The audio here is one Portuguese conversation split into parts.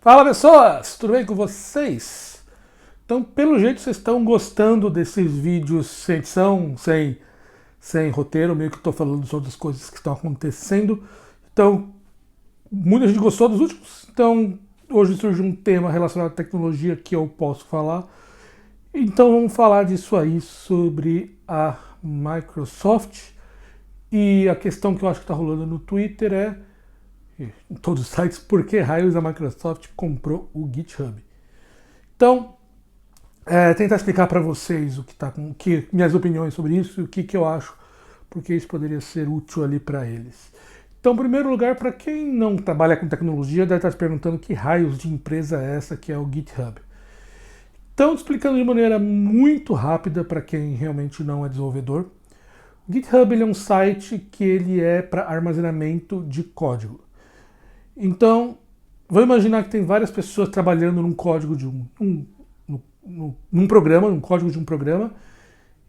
Fala pessoas, tudo bem com vocês? Então, pelo jeito, vocês estão gostando desses vídeos sem edição, sem roteiro, meio que estou falando sobre as coisas que estão acontecendo. Então, muita gente gostou dos últimos, então hoje surgiu um tema relacionado à tecnologia que eu posso falar. Então vamos falar disso aí, sobre a Microsoft. E a questão que eu acho que está rolando no Twitter é, em todos os sites, por que raios a Microsoft comprou o GitHub? Então, tentar explicar para vocês minhas opiniões sobre isso e o que eu acho, porque isso poderia ser útil ali para eles. Então, em primeiro lugar, para quem não trabalha com tecnologia, deve estar se perguntando que raios de empresa é essa que é o GitHub. Então, explicando de maneira muito rápida para quem realmente não é desenvolvedor, o GitHub ele é um site que ele é para armazenamento de código. Então, vamos imaginar que tem várias pessoas trabalhando num código de num programa, num código de um programa,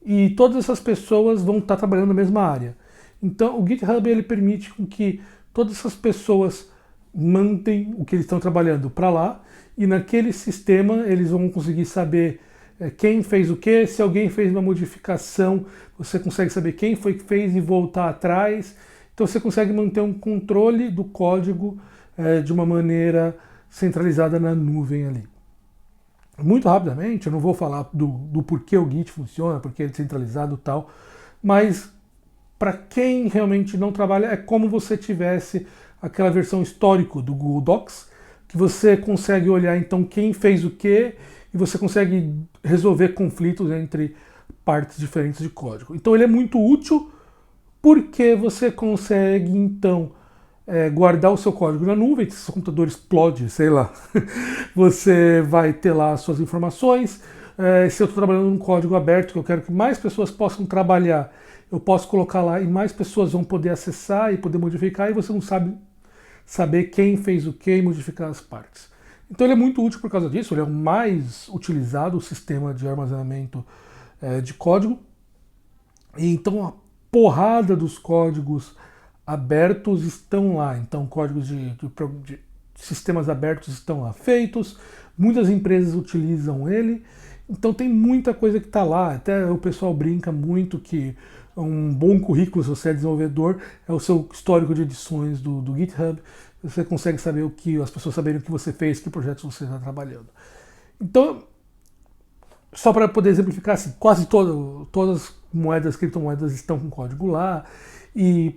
e todas essas pessoas vão estar trabalhando na mesma área. Então, o GitHub ele permite com que todas essas pessoas mandem o que eles estão trabalhando para lá, e naquele sistema eles vão conseguir saber quem fez o que, se alguém fez uma modificação, você consegue saber quem foi que fez e voltar atrás. Então você consegue manter um controle do código de uma maneira centralizada na nuvem ali. Muito rapidamente, eu não vou falar do porquê o Git funciona, porque ele é centralizado e tal, mas para quem realmente não trabalha, é como você tivesse aquela versão histórica do Google Docs, que você consegue olhar então quem fez o quê, e você consegue resolver conflitos entre partes diferentes de código. Então ele é muito útil porque você consegue então guardar o seu código na nuvem. Se seu computador explode, sei lá, você vai ter lá as suas informações. Se eu estou trabalhando num código aberto que eu quero que mais pessoas possam trabalhar, eu posso colocar lá e mais pessoas vão poder acessar e poder modificar, e você não saber quem fez o que e modificar as partes. Então ele é muito útil por causa disso, ele é o mais utilizado sistema de armazenamento de código. E então a porrada dos códigos abertos estão lá. Então códigos de sistemas abertos estão lá feitos, muitas empresas utilizam ele. Então tem muita coisa que está lá. Até o pessoal brinca muito que um bom currículo, se você é desenvolvedor, é o seu histórico de edições do GitHub. Você consegue saber as pessoas saberem o que você fez, que projetos você está trabalhando. Então, só para poder exemplificar, assim, quase todas as criptomoedas estão com código lá, e,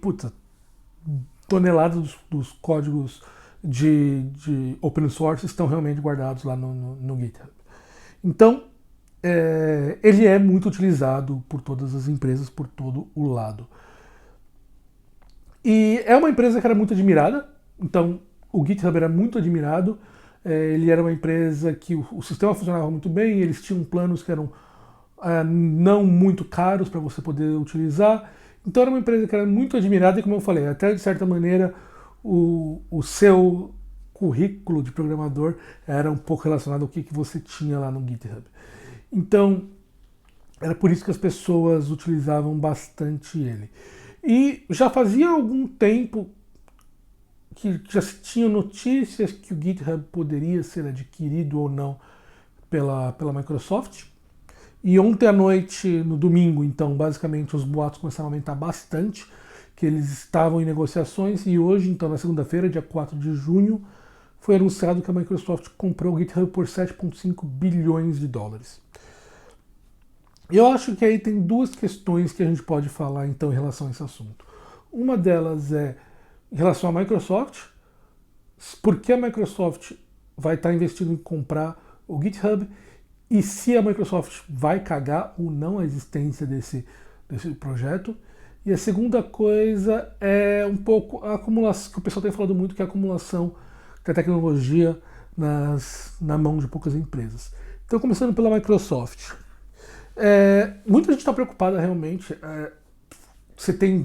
toneladas dos códigos de open source estão realmente guardados lá no GitHub. Então, ele é muito utilizado por todas as empresas, por todo o lado. E é uma empresa que era muito admirada, então o GitHub era muito admirado. Ele era uma empresa que o sistema funcionava muito bem, eles tinham planos que eram não muito caros para você poder utilizar. Então era uma empresa que era muito admirada e, como eu falei, até de certa maneira o seu currículo de programador era um pouco relacionado ao que você tinha lá no GitHub. Então era por isso que as pessoas utilizavam bastante ele. E já fazia algum tempo que já se tinha notícias que o GitHub poderia ser adquirido ou não pela Microsoft. E ontem à noite, no domingo, então, basicamente os boatos começaram a aumentar bastante, que eles estavam em negociações, e hoje, então, na segunda-feira, dia 4 de junho, foi anunciado que a Microsoft comprou o GitHub por 7,5 bilhões de dólares. Eu acho que aí tem duas questões que a gente pode falar, então, em relação a esse assunto. Uma delas é em relação à Microsoft, por que a Microsoft vai estar investindo em comprar o GitHub, e se a Microsoft vai cagar ou não a existência desse projeto. E a segunda coisa é um pouco a acumulação, que o pessoal tem falado muito, que é a acumulação da tecnologia na mão de poucas empresas. Então, começando pela Microsoft. Muita gente está preocupada realmente. Você tem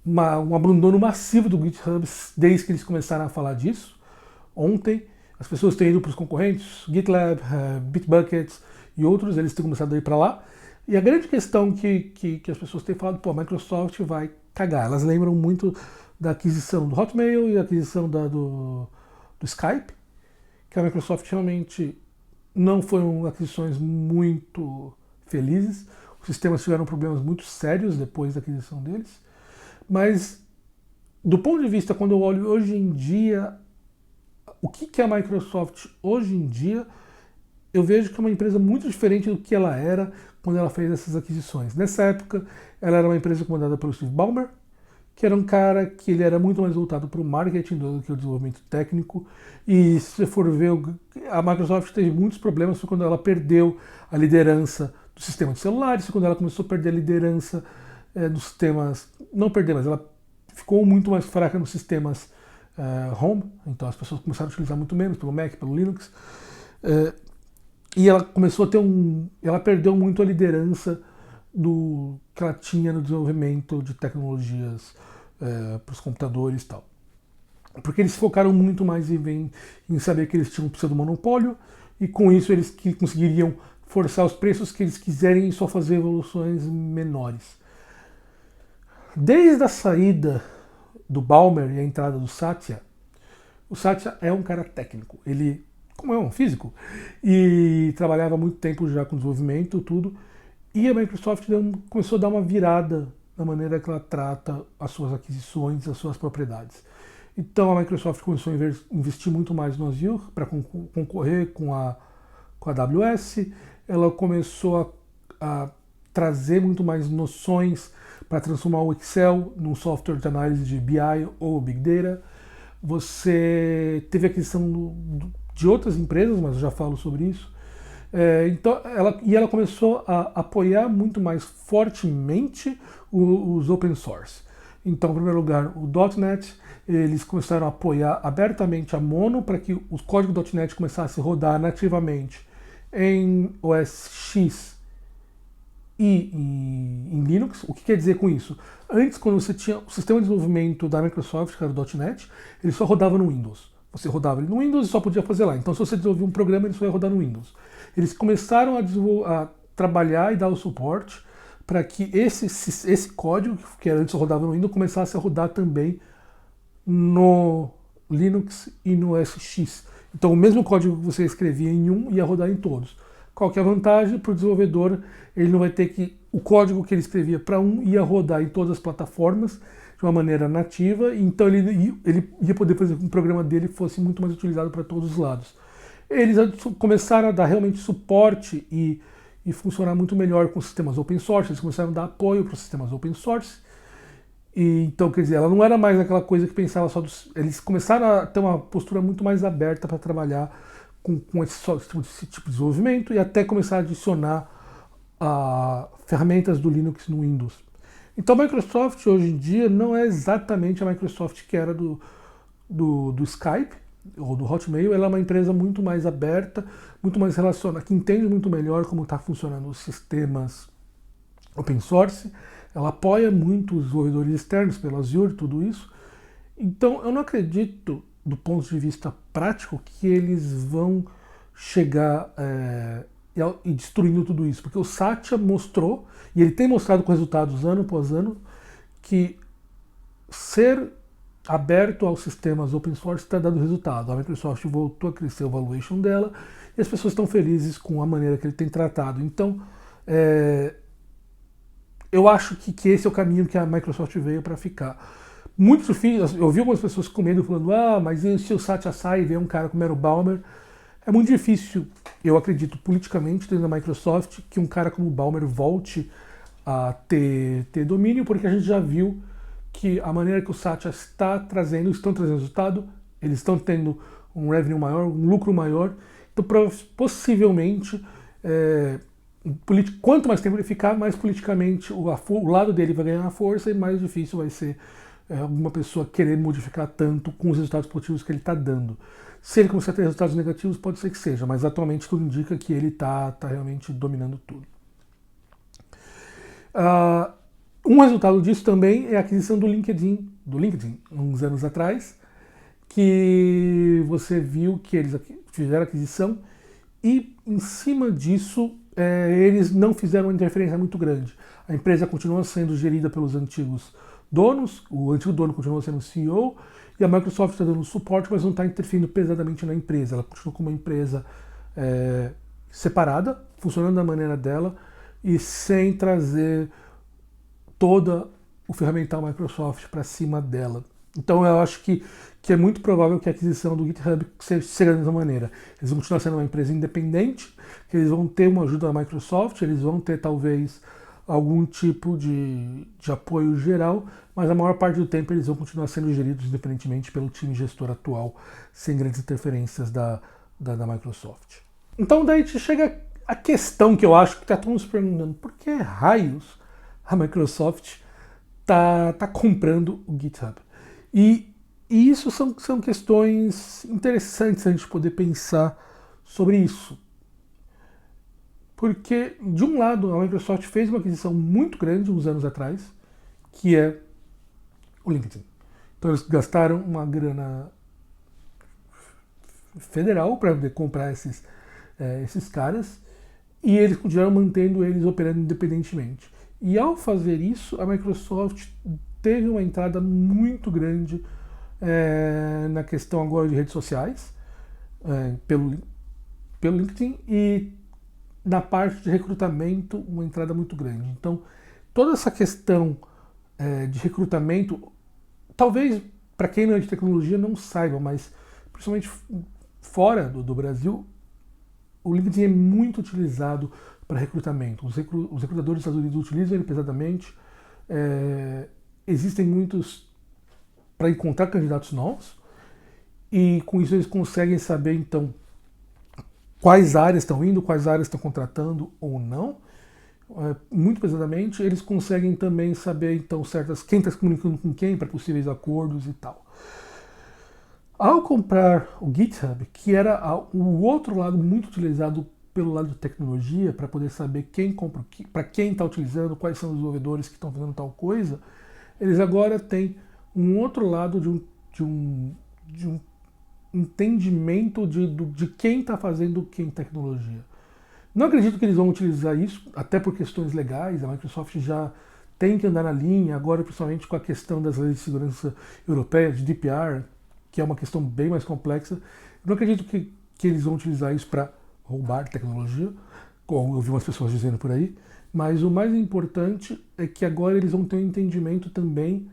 um abandono massivo do GitHub desde que eles começaram a falar disso. Ontem, as pessoas têm ido para os concorrentes, GitLab, Bitbucket e outros, eles têm começado a ir para lá. E a grande questão que as pessoas têm falado, a Microsoft vai cagar. Elas lembram muito da aquisição do Hotmail e da aquisição do Skype. que a Microsoft realmente não foram aquisições muito felizes. Os sistemas tiveram problemas muito sérios depois da aquisição deles. Mas, do ponto de vista, quando eu olho hoje em dia, o que é a Microsoft hoje em dia, eu vejo que é uma empresa muito diferente do que ela era quando ela fez essas aquisições. Nessa época, ela era uma empresa comandada pelo Steve Ballmer, que era um cara que ele era muito mais voltado para o marketing do que o desenvolvimento técnico. E se você for ver, a Microsoft teve muitos problemas foi quando ela perdeu a liderança do sistema de celulares, quando ela começou a perder a liderança dos sistemas, não perder, mas ela ficou muito mais fraca nos sistemas home, então as pessoas começaram a utilizar muito menos pelo Mac, pelo Linux, e ela começou a ter ela perdeu muito a liderança do que ela tinha no desenvolvimento de tecnologias para os computadores e tal. Porque eles focaram muito mais em saber que eles tinham um pseudo-monopólio e com isso eles conseguiriam forçar os preços que eles quiserem e só fazer evoluções menores. Desde a saída do Ballmer e a entrada do Satya, o Satya é um cara técnico. Ele, como é um físico, e trabalhava muito tempo já com desenvolvimento, tudo. E a Microsoft começou a dar uma virada na maneira que ela trata as suas aquisições, as suas propriedades. Então a Microsoft começou a investir muito mais no Azure para concorrer com a AWS. Ela começou a trazer muito mais noções para transformar o Excel num software de análise de BI ou Big Data. Você teve a aquisição de outras empresas, mas eu já falo sobre isso. Então, ela começou a apoiar muito mais fortemente os open source. Então, em primeiro lugar, o .NET, eles começaram a apoiar abertamente a Mono para que o código .NET começasse a rodar nativamente em OS X e em Linux. O que quer dizer com isso? Antes, quando você tinha o sistema de desenvolvimento da Microsoft, que era o .NET, ele só rodava no Windows. Você rodava ele no Windows e só podia fazer lá. Então, se você desenvolvia um programa, ele só ia rodar no Windows. Eles começaram a trabalhar e dar o suporte para que esse código, que antes rodava no Windows, começasse a rodar também no Linux e no SX. Então, o mesmo código que você escrevia em um ia rodar em todos. Qual que é a vantagem? Para o desenvolvedor, ele não vai ter que... O código que ele escrevia para um ia rodar em todas as plataformas de uma maneira nativa, então ele ia poder fazer com que o programa dele fosse muito mais utilizado para todos os lados. Eles começaram a dar realmente suporte e funcionar muito melhor com sistemas open source, eles começaram a dar apoio para os sistemas open source. E, então, quer dizer, ela não era mais aquela coisa que pensava só dos... Eles começaram a ter uma postura muito mais aberta para trabalhar com esse tipo de desenvolvimento e até começar a adicionar ferramentas do Linux no Windows. Então a Microsoft hoje em dia não é exatamente a Microsoft que era do Skype ou do Hotmail. Ela é uma empresa muito mais aberta, muito mais relacionada, que entende muito melhor como está funcionando os sistemas open source. Ela apoia muito os desenvolvedores externos pelo Azure, tudo isso. Então eu não acredito, do ponto de vista prático, que eles vão chegar e destruindo tudo isso, porque o Satya mostrou, e ele tem mostrado com resultados ano após ano, que ser aberto aos sistemas open source está dando resultado. A Microsoft voltou a crescer o valuation dela e as pessoas estão felizes com a maneira que ele tem tratado. Então, eu acho que esse é o caminho que a Microsoft veio para ficar. Muito difícil, eu vi algumas pessoas com medo falando, mas e se o Satya sai e vem um cara como era o Ballmer? É muito difícil, eu acredito, politicamente, dentro da Microsoft, que um cara como o Ballmer volte a ter domínio, porque a gente já viu que a maneira que o Satya estão trazendo resultado, eles estão tendo um revenue maior, um lucro maior, então possivelmente, quanto mais tempo ele ficar, mais politicamente o lado dele vai ganhar força e mais difícil vai ser alguma pessoa querer modificar tanto com os resultados positivos que ele está dando. Se ele começar a ter resultados negativos, pode ser que seja, mas atualmente tudo indica que ele está realmente dominando tudo. Um resultado disso também é a aquisição do LinkedIn, uns anos atrás, que você viu que eles fizeram a aquisição e, em cima disso, eles não fizeram uma interferência muito grande. A empresa continua sendo gerida pelos antigos donos, o antigo dono continua sendo o CEO, e a Microsoft está dando suporte, mas não está interferindo pesadamente na empresa. Ela continua como uma empresa separada, funcionando da maneira dela, e sem trazer toda o ferramental Microsoft para cima dela. Então eu acho que é muito provável que a aquisição do GitHub seja da mesma maneira. Eles vão continuar sendo uma empresa independente, que eles vão ter uma ajuda da Microsoft, eles vão ter talvez algum tipo de apoio geral, mas a maior parte do tempo eles vão continuar sendo geridos independentemente pelo time gestor atual, sem grandes interferências da Microsoft. Então daí chega a questão que eu acho que está todo mundo se perguntando: por que raios a Microsoft tá comprando o GitHub? E isso são questões interessantes a gente poder pensar sobre isso. Porque, de um lado, a Microsoft fez uma aquisição muito grande uns anos atrás, que é o LinkedIn. Então eles gastaram uma grana federal para poder comprar esses caras, e eles continuaram mantendo eles operando independentemente. E ao fazer isso, a Microsoft teve uma entrada muito grande na questão agora de redes sociais, pelo LinkedIn, e na parte de recrutamento, uma entrada muito grande. Então, toda essa questão de recrutamento, talvez para quem não é de tecnologia não saiba, mas principalmente fora do Brasil, o LinkedIn é muito utilizado para recrutamento. Os recrutadores dos Estados Unidos utilizam ele pesadamente. Existem muitos para encontrar candidatos novos, e com isso eles conseguem saber, então, quais áreas estão indo, quais áreas estão contratando ou não. Muito pesadamente, eles conseguem também saber, então, quem está se comunicando com quem para possíveis acordos e tal. Ao comprar o GitHub, que era o outro lado muito utilizado pelo lado de tecnologia, para poder saber quem compra o que, para quem está utilizando, quais são os desenvolvedores que estão fazendo tal coisa, eles agora têm um outro lado de um entendimento de quem está fazendo o que em tecnologia. Não acredito que eles vão utilizar isso, até por questões legais. A Microsoft já tem que andar na linha, agora principalmente com a questão das leis de segurança europeias, de GDPR, que é uma questão bem mais complexa. Não acredito que eles vão utilizar isso para roubar tecnologia, como eu vi umas pessoas dizendo por aí, mas o mais importante é que agora eles vão ter um entendimento também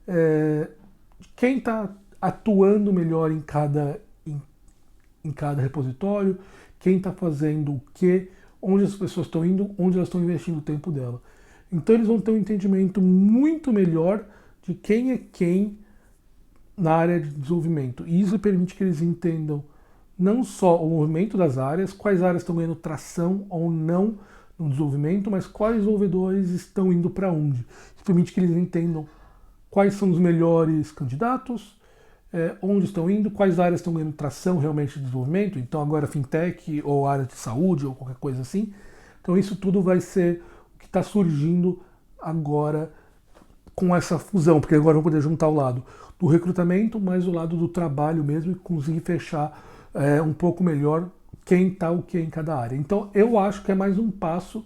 de quem está atuando melhor em cada repositório, quem está fazendo o quê, onde as pessoas estão indo, onde elas estão investindo o tempo dela. Então eles vão ter um entendimento muito melhor de quem é quem na área de desenvolvimento. E isso permite que eles entendam não só o movimento das áreas, quais áreas estão ganhando tração ou não no desenvolvimento, mas quais desenvolvedores estão indo para onde. Isso permite que eles entendam quais são os melhores candidatos, onde estão indo, quais áreas estão ganhando tração realmente de desenvolvimento, então agora fintech ou área de saúde ou qualquer coisa assim. Então isso tudo vai ser o que está surgindo agora com essa fusão, porque agora vão poder juntar o lado do recrutamento mais o lado do trabalho mesmo e conseguir fechar um pouco melhor quem está o que em cada área. Então eu acho que é mais um passo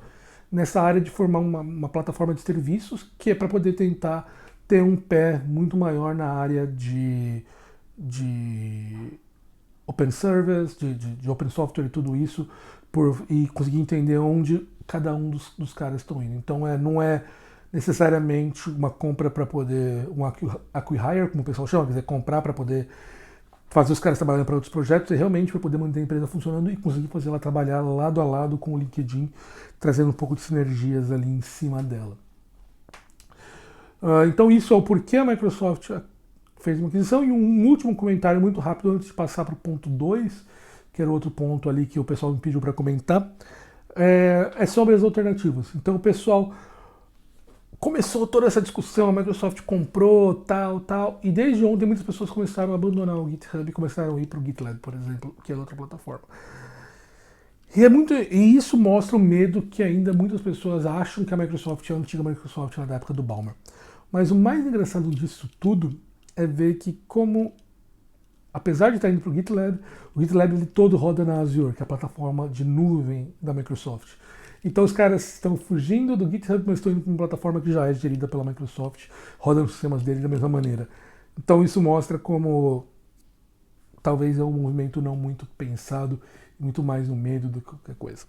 nessa área de formar uma plataforma de serviços, que é para poder tentar ter um pé muito maior na área de open service, de open software e tudo isso, e conseguir entender onde cada um dos caras estão indo. Então não é necessariamente uma compra para poder, um acquihire, como o pessoal chama, quer dizer, comprar para poder fazer os caras trabalhando para outros projetos, é realmente para poder manter a empresa funcionando e conseguir fazer ela trabalhar lado a lado com o LinkedIn, trazendo um pouco de sinergias ali em cima dela. Então isso é o porquê a Microsoft fez uma aquisição. E um último comentário muito rápido antes de passar para o ponto 2, que era outro ponto ali que o pessoal me pediu para comentar, é sobre as alternativas. Então o pessoal começou toda essa discussão, a Microsoft comprou, tal, e desde ontem muitas pessoas começaram a abandonar o GitHub e começaram a ir para o GitLab, por exemplo, que é outra plataforma. E isso mostra o medo que ainda muitas pessoas acham que a Microsoft é a antiga Microsoft na época do Ballmer. Mas o mais engraçado disso tudo é ver que, como, apesar de estar indo para o GitLab ele todo roda na Azure, que é a plataforma de nuvem da Microsoft. Então os caras estão fugindo do GitHub, mas estão indo para uma plataforma que já é gerida pela Microsoft, rodam os sistemas deles da mesma maneira. Então isso mostra como talvez é um movimento não muito pensado, muito mais no medo do que qualquer coisa.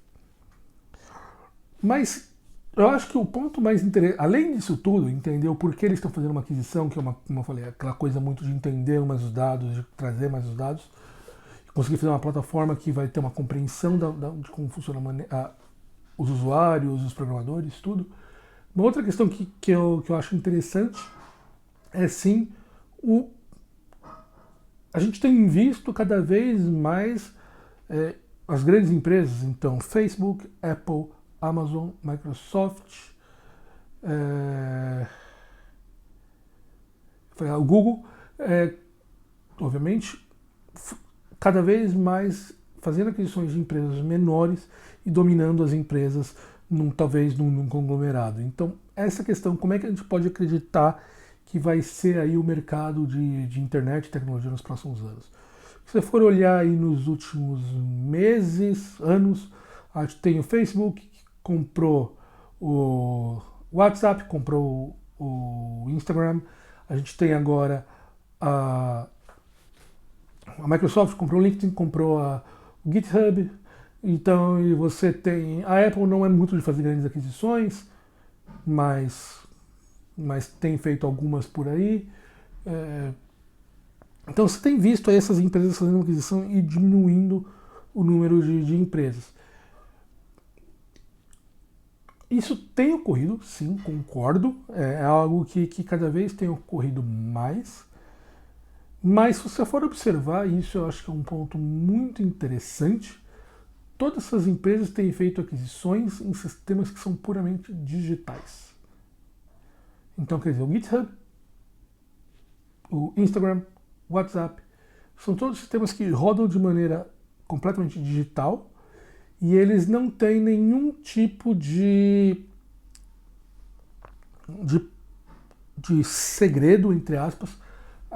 Mas eu acho que o ponto mais interessante, além disso tudo, entender o porquê eles estão fazendo uma aquisição, que é uma, como eu falei, aquela coisa muito de entender mais os dados, de trazer mais os dados, conseguir fazer uma plataforma que vai ter uma compreensão de como funciona os usuários, os programadores, tudo. Uma outra questão que eu acho interessante é sim a gente tem visto cada vez mais as grandes empresas, então Facebook, Apple, Amazon, Microsoft, o Google, obviamente, cada vez mais fazendo aquisições de empresas menores e dominando as empresas talvez num conglomerado. Então, essa questão, como é que a gente pode acreditar que vai ser aí o mercado de internet e tecnologia nos próximos anos? Se você for olhar aí nos últimos meses, anos, a gente tem o Facebook, que comprou o WhatsApp, comprou o Instagram, a gente tem agora a Microsoft comprou o LinkedIn, comprou o GitHub, então e você tem... A Apple não é muito de fazer grandes aquisições, mas tem feito algumas por aí. Então você tem visto aí essas empresas fazendo aquisição e diminuindo o número de empresas. Isso tem ocorrido, sim, concordo. É algo que cada vez tem ocorrido mais. Mas se você for observar, isso eu acho que é um ponto muito interessante. Todas essas empresas têm feito aquisições em sistemas que são puramente digitais. Então, quer dizer, o GitHub, o Instagram, o WhatsApp, são todos sistemas que rodam de maneira completamente digital e eles não têm nenhum tipo de segredo, entre aspas,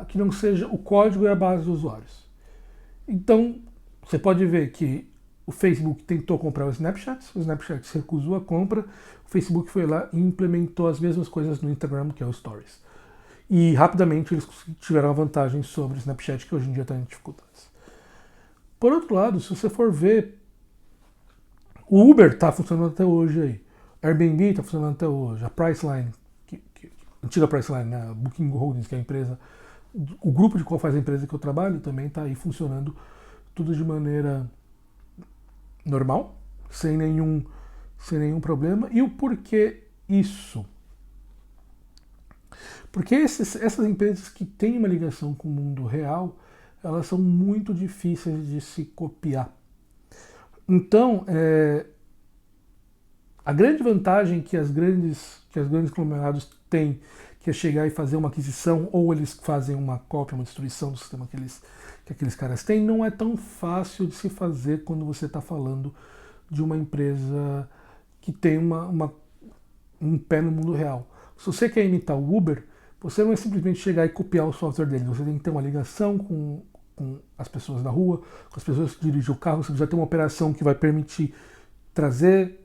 que não seja o código e a base dos usuários. Então, você pode ver que o Facebook tentou comprar o Snapchat se recusou a compra, o Facebook foi lá e implementou as mesmas coisas no Instagram, que é o Stories. E rapidamente eles tiveram a vantagem sobre o Snapchat, que hoje em dia está em dificuldades. Por outro lado, se você for ver, o Uber está funcionando até hoje aí, o Airbnb está funcionando até hoje, a Priceline, a antiga Priceline, né, a Booking Holdings, que é a empresa, o grupo de qual faz a empresa que eu trabalho também está aí funcionando tudo de maneira normal, sem nenhum problema. E o porquê isso? Porque essas empresas que têm uma ligação com o mundo real, elas são muito difíceis de se copiar. Então, a grande vantagem que as grandes conglomerados têm, que é chegar e fazer uma aquisição, ou eles fazem uma cópia, uma destruição do sistema que aqueles caras têm, não é tão fácil de se fazer quando você está falando de uma empresa que tem um pé no mundo real. Se você quer imitar o Uber, você não é simplesmente chegar e copiar o software dele, você tem que ter uma ligação com as pessoas da rua, com as pessoas que dirigem o carro, você precisa ter uma operação que vai permitir trazer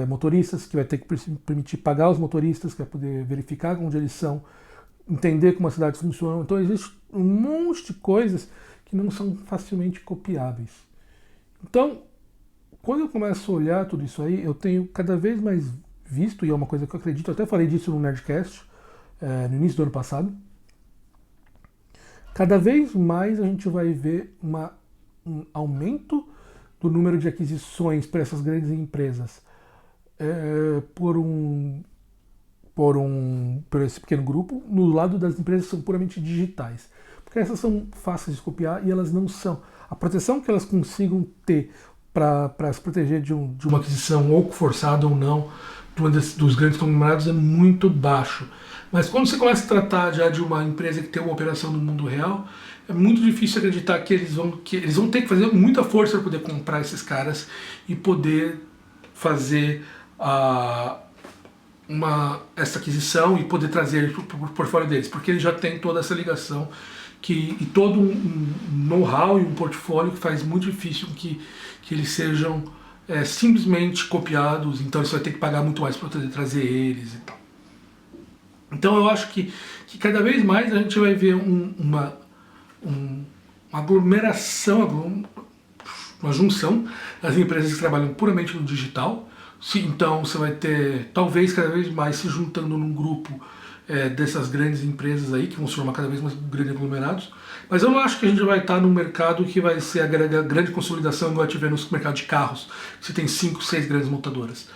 motoristas, que vai ter que permitir pagar os motoristas, que vai poder verificar onde eles são, entender como as cidades funcionam. Então existe um monte de coisas que não são facilmente copiáveis. Então, quando eu começo a olhar tudo isso aí, eu tenho cada vez mais visto, e é uma coisa que eu acredito, eu até falei disso no Nerdcast, no início do ano passado, cada vez mais a gente vai ver um aumento do número de aquisições para essas grandes empresas por esse pequeno grupo, no lado das empresas que são puramente digitais. Porque essas são fáceis de copiar e elas não são. A proteção que elas consigam ter para se proteger de uma aquisição, ou forçada ou não, dos grandes conglomerados é muito baixo. Mas quando você começa a tratar já de uma empresa que tem uma operação no mundo real, é muito difícil acreditar que eles vão ter que fazer muita força para poder comprar esses caras e poder fazer essa aquisição e poder trazer eles para o portfólio deles, porque eles já têm toda essa ligação e todo um know-how e um portfólio que faz muito difícil que eles sejam simplesmente copiados, então você vai ter que pagar muito mais para poder trazer eles e tal. Então eu acho que cada vez mais a gente vai ver uma aglomeração, uma junção das empresas que trabalham puramente no digital. Então você vai ter, talvez cada vez mais se juntando num grupo dessas grandes empresas aí, que vão se formar cada vez mais grandes aglomerados. Mas eu não acho que a gente vai estar num mercado que vai ser a grande consolidação igual a gente vê no mercado de carros, que você tem 5, 6 grandes montadoras.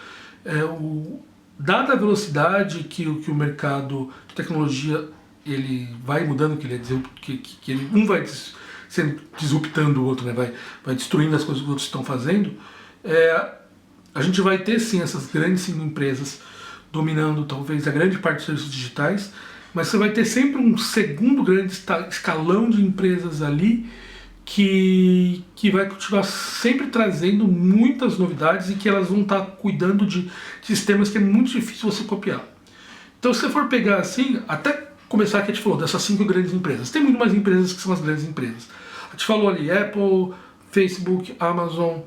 Dada a velocidade que o mercado de tecnologia ele vai mudando, que ele um vai sendo disruptando o outro, né? vai destruindo as coisas que os outros estão fazendo, a gente vai ter sim essas grandes 5 empresas dominando talvez a grande parte dos serviços digitais, mas você vai ter sempre um segundo grande escalão de empresas ali que vai continuar sempre trazendo muitas novidades e que elas vão estar cuidando de sistemas que é muito difícil você copiar. Então se você for pegar assim, até começar que a gente falou dessas 5 grandes empresas, tem muito mais empresas que são as grandes empresas. A gente falou ali Apple, Facebook, Amazon,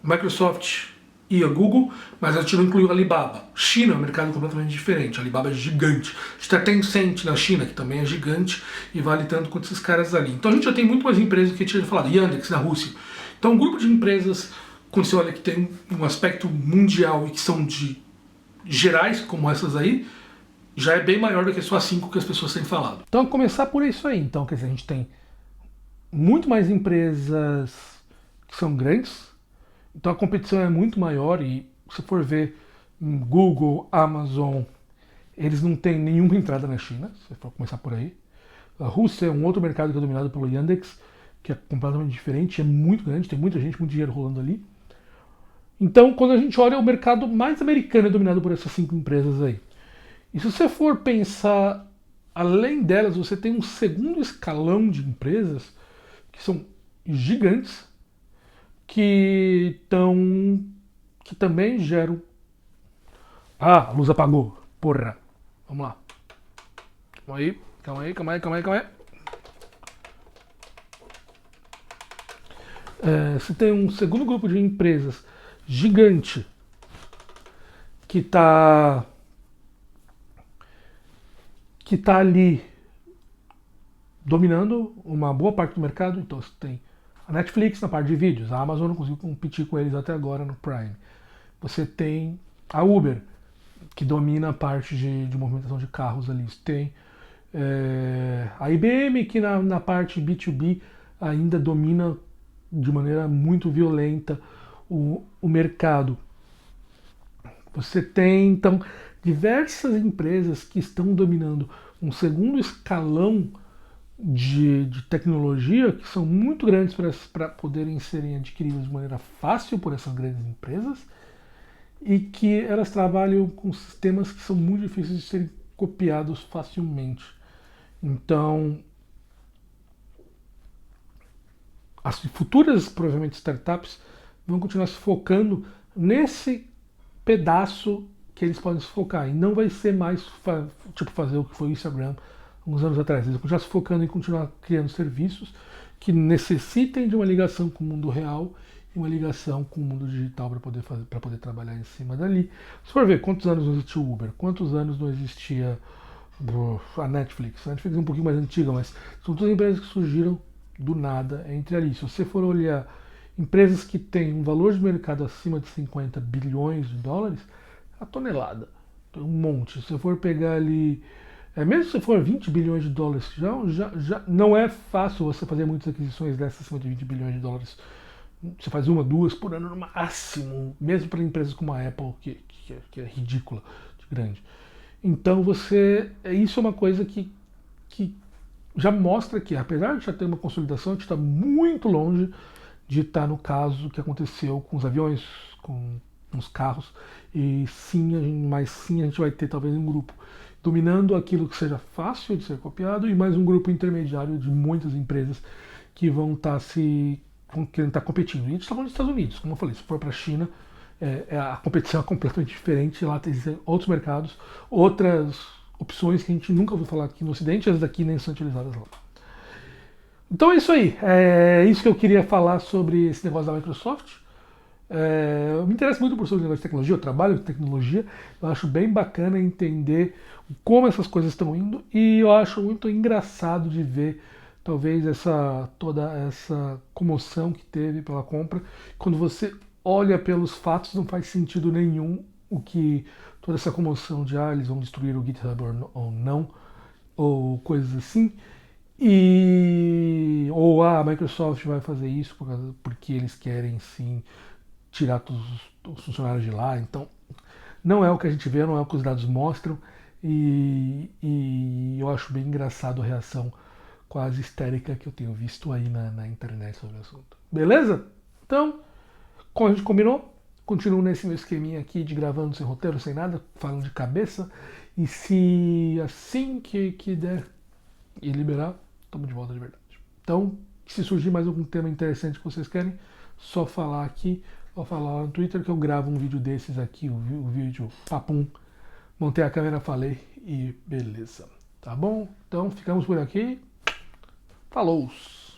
Microsoft e a Google, mas a gente não incluiu a Alibaba. China é um mercado completamente diferente, a Alibaba é gigante. A gente tem a Tencent na China, que também é gigante e vale tanto quanto esses caras ali. Então a gente já tem muito mais empresas que a gente tinha falado, Yandex na Rússia. Então um grupo de empresas, quando você olha que tem um aspecto mundial e que são de gerais, como essas aí, já é bem maior do que só as 5 que as pessoas têm falado. Então começar por isso aí. Então, quer dizer, a gente tem muito mais empresas que são grandes, então a competição é muito maior e se for ver Google, Amazon, eles não têm nenhuma entrada na China, se for começar por aí. A Rússia é um outro mercado que é dominado pelo Yandex, que é completamente diferente, é muito grande, tem muita gente, muito dinheiro rolando ali. Então, quando a gente olha, o mercado mais americano é dominado por essas 5 empresas aí. E se você for pensar além delas, você tem um segundo escalão de empresas que são gigantes, que também geram... Ah, a luz apagou. Porra. Vamos lá. Calma aí. Você tem um segundo grupo de empresas gigante que está ali dominando uma boa parte do mercado. Então você tem a Netflix na parte de vídeos, a Amazon não conseguiu competir com eles até agora no Prime. Você tem a Uber, que domina a parte de movimentação de carros ali. Você tem a IBM, que na parte B2B ainda domina de maneira muito violenta o mercado. Você tem, então, diversas empresas que estão dominando um segundo escalão de tecnologia que são muito grandes para poderem serem adquiridas de maneira fácil por essas grandes empresas e que elas trabalham com sistemas que são muito difíceis de serem copiados facilmente. Então, as futuras, provavelmente, startups vão continuar se focando nesse pedaço que eles podem se focar. E não vai ser mais tipo fazer o que foi o Instagram uns anos atrás. Eles vão continuar se focando em continuar criando serviços que necessitem de uma ligação com o mundo real e uma ligação com o mundo digital para poder trabalhar em cima dali. Se for ver quantos anos não existia o Uber, quantos anos não existia a Netflix. A Netflix é um pouquinho mais antiga, mas são todas empresas que surgiram do nada entre ali. Se você for olhar empresas que têm um valor de mercado acima de 50 bilhões de dólares, a tonelada, um monte. Se você for pegar ali, mesmo se for 20 bilhões de dólares, já não é fácil você fazer muitas aquisições dessas acima de 20 bilhões de dólares. Você faz 1, 2 por ano no máximo, mesmo para empresas como a Apple, que é ridícula de grande. Então isso é uma coisa que já mostra que, apesar de já ter uma consolidação, a gente está muito longe de estar no caso que aconteceu com os aviões, com os carros, mas sim a gente vai ter talvez um grupo dominando aquilo que seja fácil de ser copiado e mais um grupo intermediário de muitas empresas que vão querendo estar competindo. E a gente está falando dos Estados Unidos, como eu falei, se for para a China, a competição é completamente diferente, lá tem outros mercados, outras opções que a gente nunca ouviu falar aqui no Ocidente, as daqui nem são utilizadas lá. Então é isso aí. É isso que eu queria falar sobre esse negócio da Microsoft. Eu me interesso muito por sobre o negócio de tecnologia, eu trabalho com tecnologia, eu acho bem bacana entender como essas coisas estão indo e eu acho muito engraçado de ver talvez toda essa comoção que teve pela compra. Quando você olha pelos fatos, não faz sentido nenhum o que toda essa comoção de eles vão destruir o GitHub ou não, ou coisas assim. Ou a Microsoft vai fazer isso porque eles querem sim tirar todos os funcionários de lá. Então, não é o que a gente vê, não é o que os dados mostram. E eu acho bem engraçado a reação quase histérica que eu tenho visto aí na internet sobre o assunto. Beleza? Então, como a gente combinou, continuo nesse meu esqueminha aqui de gravando sem roteiro, sem nada, falando de cabeça. E se assim que der e liberar, estamos de volta de verdade. Então, se surgir mais algum tema interessante que vocês querem, só falar aqui ou falar lá no Twitter que eu gravo um vídeo desses aqui, o vídeo papum. Montei a câmera, falei e beleza. Tá bom? Então ficamos por aqui. Falou!